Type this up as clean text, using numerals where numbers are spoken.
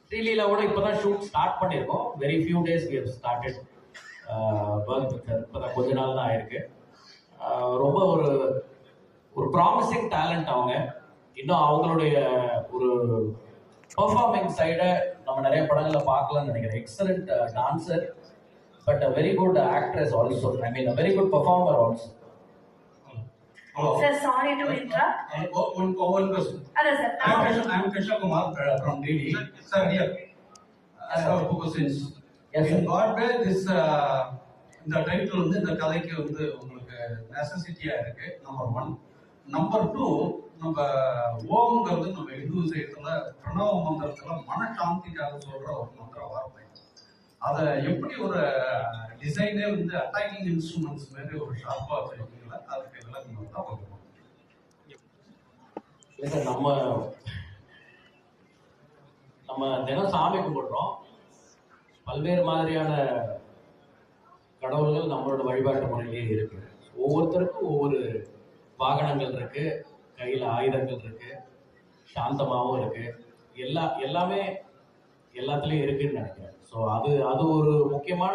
ஸ்ரீலீலாவோட இப்போதான் shoot start பண்ணியிருக்கோம். Very few days we have started work with her. இப்போதான் கொஞ்ச நாள் தான் ஆயிருக்கு. ரொம்ப ஒரு ஒரு ப்ராமிசிங் டேலண்ட் அவங்க. இன்னும் அவங்களுடைய ஒரு பெர்ஃபார்மிங் சைடை நம்ம நிறைய படங்களை பார்க்கலாம்னு நினைக்கிறேன். Excellent dancer, but a very good actress also. I mean a very good performer also. Sir, sorry to interrupt. One question. Hello, sir. I am Krishna Kumar from DD. Sir, here. I have two questions. Yes, sir. In what way this இந்த title வந்து இந்த கதைக்கு வந்து உங்களுக்கு நெசசிட்டியா இருக்கு, number 1. Number 2, நம்ம ஓம்ங்கிறது நம்ம இந்து விஷயத்துல பிரணவ மந்திரத்துல மனசாந்திக்காக சொல்ற ஒரு மந்திர வார்த்தை. அதை எப்படி ஒரு டிசைனே வந்து அட்டாக்கிங் இன்ஸ்ட்ருமெண்ட்ஸ் மாதிரி ஒரு ஷார்ப்பா வச்சிருக்கீங்களா, அதுக்கு விளக்கம் தான் பார்க்கணும். இல்லை சார், நம்ம தினம் சாமி கும்பிடுறோம். பல்வேறு மாதிரியான கடவுள்கள் நம்மளோட வழிபாட்டு முறையிலேயே இருக்கு. ஒவ்வொருத்தருக்கும் ஒவ்வொரு வாகனங்கள் இருக்கு, கையில் ஆயுதங்கள் இருக்கு, சாந்தமாகவும் இருக்கு. எல்லாமே எல்லாத்துலேயும் இருக்குன்னு நினைக்கிறேன். ஸோ அது ஒரு முக்கியமான